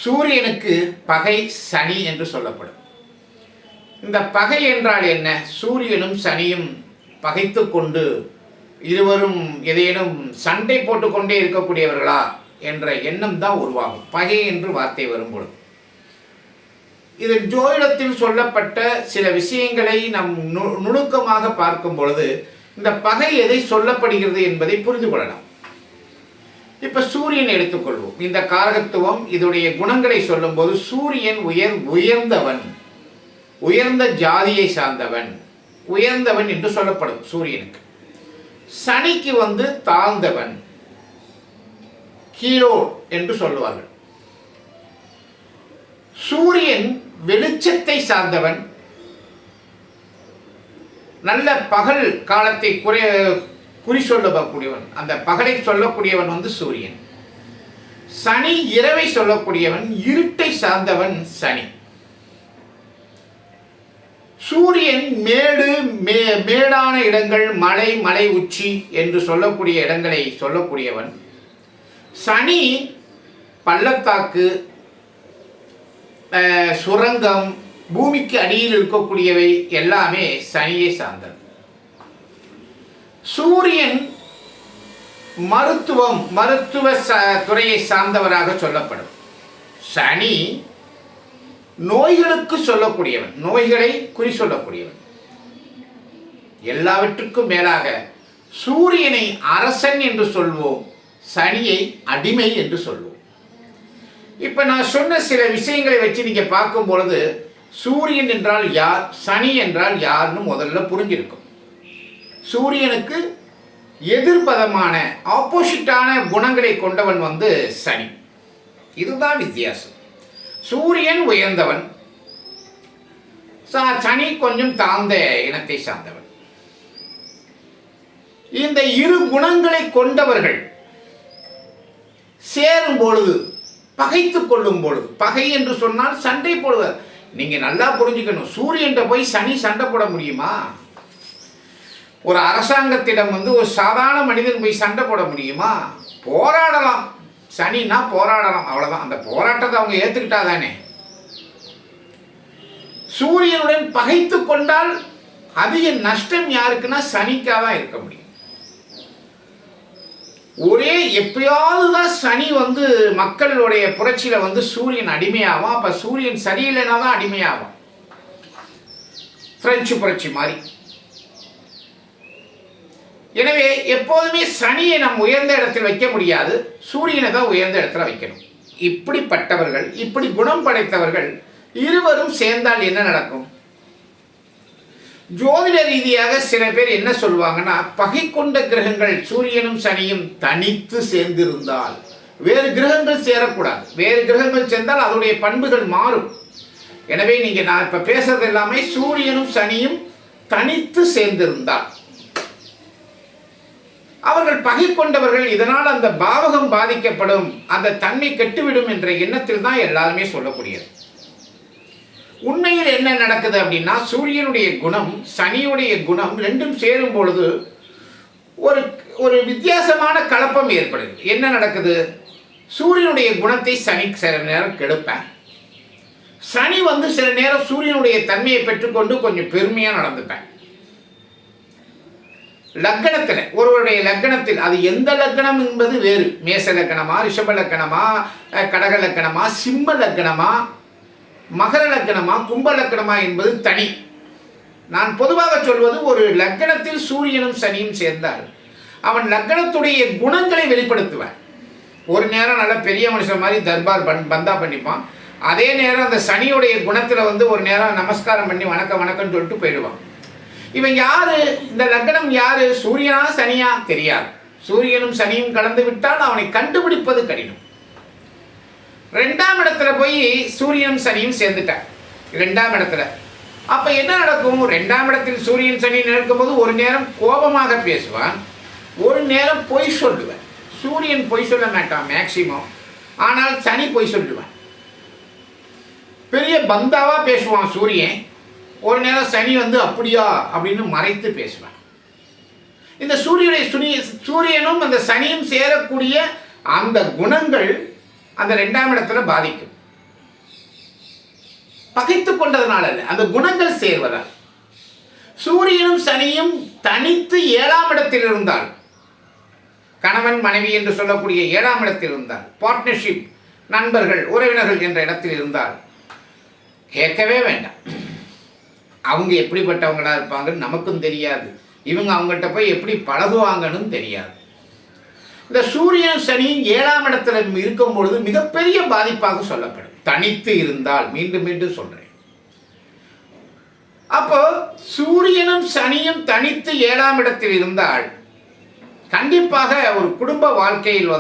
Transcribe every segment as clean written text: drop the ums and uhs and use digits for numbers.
சூரியனுக்கு பகை சனி என்று சொல்லப்படும். இந்த பகை என்றால் என்ன? சூரியனும் சனியும் பகைத்து கொண்டு இருவரும் ஏதேனும் சண்டை போட்டுக்கொண்டே இருக்கக்கூடியவர்களா என்ற எண்ணம் தான் உருவாகும் பகை என்று வார்த்தை வரும்பொழுது. இது ஜோதிடத்தில் சொல்லப்பட்ட சில விஷயங்களை நம் நுணுக்கமாக பார்க்கும் பொழுது இந்த பகை எதை சொல்லப்படுகிறது என்பதை புரிந்து கொள்ளலாம். இப்போ சூரியன் எடுத்துக்கொள்வோம். இந்த காரகத்துவம் இதோடைய குணங்களை சொல்லும்போது சூரியன் உயர்ந்தவன், உயர்ந்த ஜாதியை சார்ந்தவன், உயர்ந்தவன் என்று சொல்லப்படும் சூரியனுக்கு. சனிக்கு தாழ்ந்தவன், கீழோ என்று சொல்லுவார்கள். சூரியன் வெளிச்சத்தை சார்ந்தவன், நல்ல பகல் காலத்தை குறி சொல்லக்கூடியவன். அந்த பகலை சொல்லக்கூடியவன் சூரியன். சனி இரவை சொல்லக்கூடியவன், இருட்டை சார்ந்தவன் சனி. சூரியன் மேடான இடங்கள், மலை உச்சி என்று சொல்லக்கூடிய இடங்களை சொல்லக்கூடியவன். சனி பள்ளத்தாக்கு, சுரங்கம், பூமிக்கு அடியில் இருக்கக்கூடியவை எல்லாமே சனியை சார்ந்தது. சூரியன் மருத்துவ துறையை சார்ந்தவராக சொல்லப்படும். சனி நோய்களுக்கு சொல்லக்கூடியவன், நோய்களை குறி சொல்லக்கூடியவன். எல்லாவற்றுக்கும் மேலாக சூரியனை அரசன் என்று சொல்வோம், சனியை அடிமை என்று சொல்வோம். இப்போ நான் சொன்ன சில விஷயங்களை வச்சு நீங்கள் பார்க்கும் பொழுது சூரியன் என்றால் யார், சனி என்றால் யார்னு முதல்ல புரிஞ்சிருக்கும். சூரியனுக்கு எதிர்பதமான ஆப்போசிட்டான குணங்களை கொண்டவன் சனி. இதுதான் வித்தியாசம். சூரியன் உயர்ந்தவன், சனி கொஞ்சம் தாழ்ந்த இனத்தை சார்ந்தவன். இந்த இரு குணங்களை கொண்டவர்கள் சேரும் பொழுது, பகைத்து கொள்ளும் பொழுது, பகை என்று சொன்னால் சண்டை போடுவார். நீங்க நல்லா புரிஞ்சுக்கணும், சூரியன் போய் சனி சண்டை போட முடியுமா? ஒரு அரசாங்கத்திடம் ஒரு சாதாரண மனிதன் போய் சண்டை போட முடியுமா? போராடலாம், சனின்னா போராடலாம், அவ்வளவுதான். அந்த போராட்டத்தை அவங்க ஏத்துக்கிட்டாதானே. சூரியனுடன் பகைத்து கொண்டால் அதிக நஷ்டம் யாருக்குன்னா சனிக்காக தான் இருக்க முடியும். ஒரே எப்பயாவது தான் சனி மக்களுடைய புரட்சியில சூரியன் அடிமையாகும். அப்ப சூரியன் சரியில்லைனா தான் அடிமையாகும். பிரெஞ்சு புரட்சி மாதிரி. எனவே எப்போதுமே சனியை நாம் உயர்ந்த இடத்தில் வைக்க முடியாது, சூரியனை தான் உயர்ந்த இடத்துல வைக்கணும். இப்படிப்பட்டவர்கள், இப்படி குணம் படைத்தவர்கள் இருவரும் சேர்ந்தால் என்ன நடக்கும்? ஜோதிட ரீதியாக சில பேர் என்ன சொல்லுவாங்கன்னா, பகை கொண்ட கிரகங்கள் சூரியனும் சனியும் தனித்து சேர்ந்திருந்தால், வேறு கிரகங்கள் சேரக்கூடாது. வேறு கிரகங்கள் சேர்ந்தால் அதோடைய பண்புகள் மாறும். எனவே நான் இப்ப பேசுறது எல்லாமே சூரியனும் சனியும் தனித்து சேர்ந்திருந்தால் அவர்கள் பகை கொண்டவர்கள், இதனால் அந்த பாவகம் பாதிக்கப்படும், அந்த தன்மை கெட்டுவிடும் என்ற எண்ணத்தில் தான் எல்லாருமே சொல்லக்கூடியது. உண்மையில் என்ன நடக்குது அப்படின்னா, சூரியனுடைய குணம் சனியுடைய குணம் ரெண்டும் சேரும் பொழுது ஒரு வித்தியாசமான கலப்பம் ஏற்படுது. என்ன நடக்குது? சூரியனுடைய குணத்தை சனி சில நேரம் கெடுப்பேன், சனி சில நேரம் சூரியனுடைய தன்மையை பெற்றுக்கொண்டு கொஞ்சம் பெருமையாக நடந்துப்பேன். லக்கணத்தில், ஒருவருடைய லக்கணத்தில், அது எந்த லக்கணம் என்பது வேறு. மேச லக்கணமா, ரிஷப லக்கணமா, கடக லக்கணமா, சிம்ம லக்கணமா, மகர லக்கணமா, கும்ப லக்கணமா என்பது தனி. நான் பொதுவாக சொல்வது, ஒரு லக்கணத்தில் சூரியனும் சனியும் சேர்ந்தால் அவன் லக்கணத்துடைய குணங்களை வெளிப்படுத்துவான். ஒரு நேரம் நல்ல பெரிய மனுஷன் மாதிரி தர்பார் பந்தா பண்ணிப்பான். அதே நேரம் அந்த சனியுடைய குணத்தில் ஒரு நேரம் நமஸ்காரம் பண்ணி வணக்கம் வணக்கம்னு சொல்லிட்டு போயிடுவான். இவன் யாரு? இந்த லக்னம் யாரு? சூரியனா சனியா தெரியாது. சூரியனும் சனியும் கலந்து விட்டால் அவனை கண்டுபிடிப்பது கடினம். 2ஆம் இடத்துல போய் சூரியனும் சனியும் சேர்ந்துட்டார் 2ஆம் இடத்துல. அப்ப என்ன நடக்கும்? 2ஆம் இடத்தில் சூரியன் சனி இருக்கும்போது ஒரு நேரம் கோபமாக பேசுவான், ஒரு நேரம் பொய் சொல்லுவான். சூரியன் பொய் சொல்ல மாட்டான் மேக்சிமம், ஆனால் சனி பொய் சொல்லுவான். பெரிய பந்தாவா பேசுவான் சூரியன், ஒரு நேரம் சனி அப்படியா அப்படின்னு மறைத்து பேசுவான். இந்த சூரியனும் அந்த சனியும் சேரக்கூடிய அந்த குணங்கள் அந்த 2ஆம் இடத்துல பாதிக்கும். பகைத்து கொண்டதனால் அல்ல, அந்த குணங்கள் சேர்வதால். சூரியனும் சனியும் தனித்து 7ஆம் இடத்தில் இருந்தால், கணவன் மனைவி என்று சொல்லக்கூடிய 7ஆம் இடத்தில் இருந்தால், பார்ட்னர்ஷிப், நண்பர்கள் உறவினர்கள் என்ற இடத்தில் இருந்தால் கேட்கவே வேண்டாம். அவங்க எப்படிப்பட்டவங்களா இருப்பாங்கன்னு நமக்கும் தெரியாது, இவங்க அவங்கள்ட்ட போய் எப்படி பழகுவாங்கன்னு தெரியாது. இந்த சூரியன் சனியும் 7ஆம் இடத்துல இருக்கும் பொழுது மிகப்பெரிய பாதிப்பாக சொல்லப்படும், தனித்து இருந்தால். மீண்டும் மீண்டும் சொல்றேன். அப்போ சூரியனும் சனியும் தனித்து 7ஆம் இடத்தில் இருந்தால் கண்டிப்பாக ஒரு குடும்ப வாழ்க்கையில்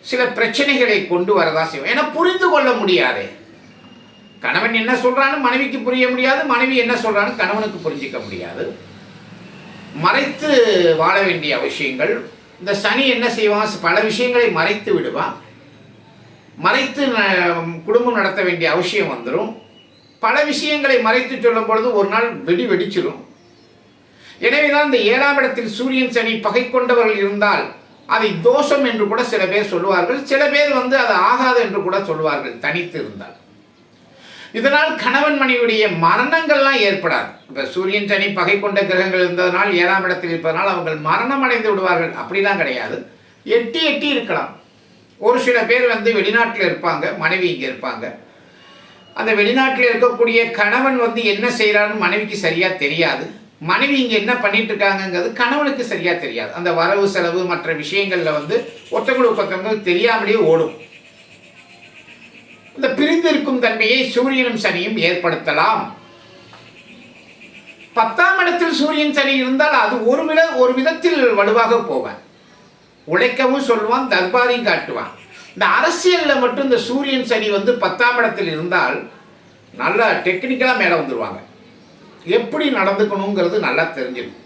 சில பிரச்சனைகளை கொண்டு வரதான் செய்யும். ஏன்னா புரிந்து கொள்ள முடியாது. கணவன் என்ன சொல்றான்னு மனைவிக்கு புரிய முடியாது, மனைவி என்ன சொல்றான்னு கணவனுக்கு புரிஞ்சிக்க முடியாது. மறைத்து வாழ வேண்டிய விஷயங்கள். இந்த சனி என்ன செய்வான், பல விஷயங்களை மறைத்து விடுவான். மறைத்து குடும்பம் நடத்த வேண்டிய அவசியம் வந்துடும். பல விஷயங்களை மறைத்து சொல்லும் பொழுது ஒரு நாள் வெடிச்சிடும். எனவேதான் இந்த 7ஆம் இடத்தில் சூரியன் சனி பகை கொண்டவர்கள் இருந்தால் அதை தோஷம் என்று கூட சில பேர் சொல்லுவார்கள். சில பேர் அது ஆகாது என்று கூட சொல்லுவார்கள் தனித்து இருந்தால். இதனால் கணவன் மனைவியுடைய மரணங்கள்லாம் ஏற்படாது. இப்போ சூரியன் சனி பகை கொண்ட கிரகங்கள் இருந்ததனால் 7ஆம் இடத்தில் இருப்பதனால் அவர்கள் மரணம் அடைந்து விடுவார்கள் அப்படிலாம் கிடையாது. எட்டி எட்டி இருக்கலாம். ஒரு சில பேர் வெளிநாட்டில் இருப்பாங்க, மனைவி இங்கே இருப்பாங்க. அந்த வெளிநாட்டில் இருக்கக்கூடிய கணவன் என்ன செய்கிறான்னு மனைவிக்கு சரியாக தெரியாது. மனைவி இங்கே என்ன பண்ணிட்டு இருக்காங்கிறது கணவனுக்கு சரியாக தெரியாது. அந்த வரவு செலவு மற்ற விஷயங்களில் ஒருத்தவங்களுக்கு தெரியாமலேயே ஓடும். இந்த பிரிந்திருக்கும் தன்மையை சூரியனும் சனியும் ஏற்படுத்தலாம். 10ஆம் இடத்தில் சூரியன் சனி இருந்தால் அது ஒரு விதத்தில் வலுவாக போவான், உழைக்கவும் சொல்லுவான், தர்பாரையும் காட்டுவான். இந்த அரசியலில் மட்டும் இந்த சூரியன் சனி 10ஆம் இடத்தில் இருந்தால் நல்லா டெக்னிக்கலாக மேலே வந்துடுவாங்க. எப்படி நடந்துக்கணுங்கிறது நல்லா தெரிஞ்சிடும்.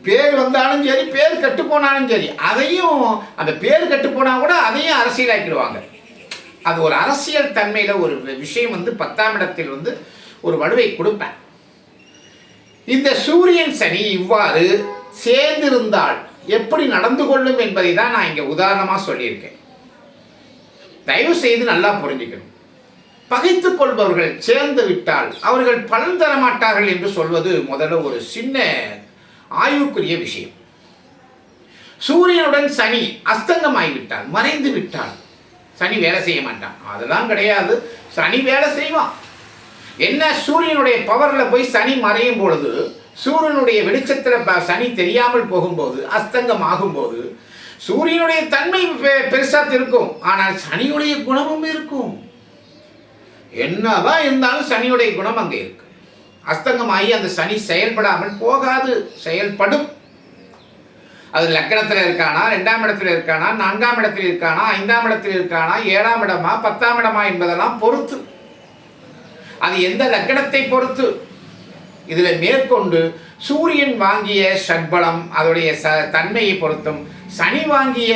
பேர் வந்தாலும் சரி, பேர் கெட்டு போனாலும் சரி, அதையும் அந்த பேர் கெட்டு போனால் கூட அதையும் அரசியலாக்கிடுவாங்க. அது ஒரு அரசியல் தன்மையில் ஒரு விஷயம் 10ஆம் இடத்தில் ஒரு வலுவை கொடுப்பேன். இந்த சூரியன் சனி இவ்வாறு சேர்ந்திருந்தால் எப்படி நடந்து கொள்ளும் என்பதை தான் நான் இங்கே உதாரணமாக சொல்லியிருக்கேன். தயவு செய்து நல்லா புரிஞ்சுக்கணும். பகைத்துக் கொள்பவர்கள் சேர்ந்து விட்டால் அவர்கள் பலன் தர மாட்டார்கள் என்று சொல்வது முதல்ல ஒரு சின்ன ஆய்வுக்குரிய விஷயம். சூரியனுடன் சனி அஸ்தங்கமாகிவிட்டால், மறைந்து விட்டால் சனி வேலை செய்ய மாட்டான். அதெல்லாம் கிடையாது, சனி வேலை செய்வான். என்ன, சூரியனுடைய பவரில் போய் சனி மறையும் பொழுது, சூரியனுடைய வெளிச்சத்தில் சனி தெரியாமல் போகும்போது, அஸ்தங்கம் ஆகும்போது சூரியனுடைய தன்மை பெருசாக இருக்கும், ஆனால் சனியுடைய குணமும் இருக்கும். என்னதான் இருந்தாலும் சனியுடைய குணம் அங்கே இருக்கு. அஸ்தங்கமாகி அந்த சனி செயல்படாமல் போகாது, செயல்படும். அது லக்கணத்தில் இருக்கானா, 2ஆம் இடத்தில் இருக்கானா, 4ஆம் இடத்தில் இருக்கானா, 5ஆம் இடத்தில் இருக்கானா, 7ஆம் இடமா, 10ஆம் இடமா என்பதெல்லாம் பொறுத்து, அது எந்த லக்கணத்தை பொறுத்து. இதில் மேற்கொண்டு சூரியன் வாங்கிய சட்பலம் அதோடைய தன்மையை பொறுத்தும், சனி வாங்கிய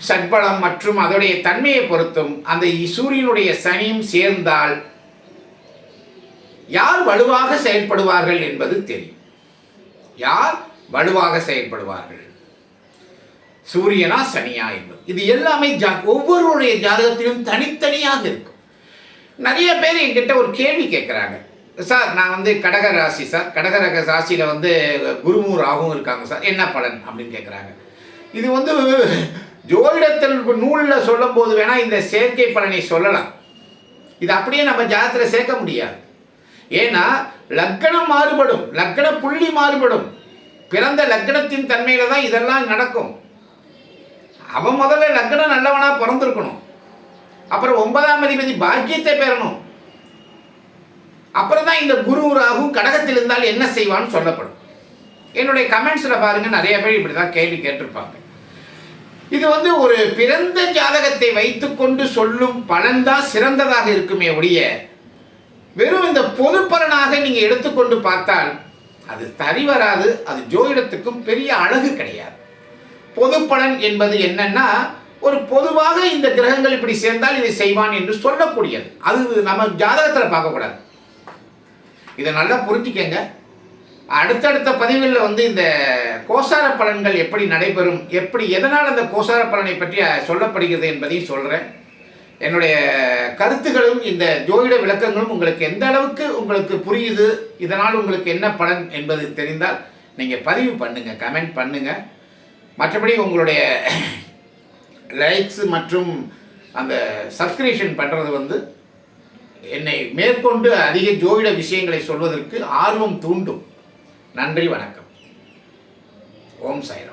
சட்பலம் மற்றும் அதோடைய தன்மையை பொறுத்தும் அந்த சூரியனுடைய சனியும் சேர்ந்தால் யார் வலுவாக செயல்படுவார்கள் என்பது தெரியும். யார் வலுவாக செயல்படுவார்கள், சூரியனா சனியா என்பது இது எல்லாமே ஒவ்வொருவருடைய ஜாதகத்திலும் தனித்தனியாக இருக்கும். நிறைய பேர் என்கிட்ட ஒரு கேள்வி கேட்குறாங்க, சார் நான் கடக ராசி சார், கடக ராசியில் குருவும் ராகுவும் இருக்காங்க சார், என்ன பலன் அப்படின்னு கேட்குறாங்க. இது ஜோதிடத்தில் நூலில் சொல்லும் போது வேணால் இந்த சேர்க்கை பலனை சொல்லலாம். இது அப்படியே நம்ம ஜாதகத்தில் சேர்க்க முடியாது. ஏன்னா லக்கணம் மாறுபடும், லக்கண புள்ளி மாறுபடும். பிறந்த லக்கணத்தின் தன்மையில தான் இதெல்லாம் நடக்கும். அவன் முதல்ல லக்கணம் நல்லவனாக பிறந்திருக்கணும், அப்புறம் 9ஆம் அதிபதி பாக்கியத்தை பெறணும், அப்புறம் தான் இந்த குரு ராகும் கடகத்தில் இருந்தால் என்ன செய்வான்னு சொல்லப்படும். என்னுடைய கமெண்ட்ஸில் பாருங்க, நிறைய பேர் இப்படி தான் கேள்வி கேட்டிருப்பாங்க. இது ஒரு பிறந்த ஜாதகத்தை வைத்துக்கொண்டு சொல்லும் பலன்தான் சிறந்ததாக இருக்குமே ஒழிய, வெறும் இந்த பொது பலனாக நீங்கள் எடுத்துக்கொண்டு பார்த்தால் அது சரி வராது. அது ஜோதிடத்துக்கும் பெரிய அழகு கிடையாது. பொது பலன் என்பது என்னன்னா, ஒரு பொதுவாக இந்த கிரகங்கள் இப்படி சேர்ந்தால் இதை செய்வான் என்று சொல்லக்கூடியது. அது நம்ம ஜாதகத்தில் பார்க்கக்கூடாது. இதை நல்லா புரிஞ்சுக்கங்க. அடுத்தடுத்த பதிவுகளில் இந்த கோசார பலன்கள் எப்படி நடைபெறும், எப்படி எதனால் அந்த கோசார பலனை பற்றி சொல்லப்படுகிறது என்பதையும் சொல்கிறேன். என்னுடைய கருத்துக்களும் இந்த ஜோதிட விளக்கங்களும் உங்களுக்கு எந்த அளவுக்கு உங்களுக்கு புரியுது, இதனால் உங்களுக்கு என்ன பலன் என்பது தெரிந்தால் நீங்கள் பதிவு பண்ணுங்கள், கமெண்ட் பண்ணுங்கள். மற்றபடி உங்களுடைய லைக்ஸ் மற்றும் அந்த சப்ஸ்கிரிப்ஷன் பண்ணுறது என்னை மேற்கொண்டு அதிக ஜோதிட விஷயங்களை சொல்வதற்கு ஆர்வம் தூண்டும். நன்றி, வணக்கம். ஓம் சாய்ராம்.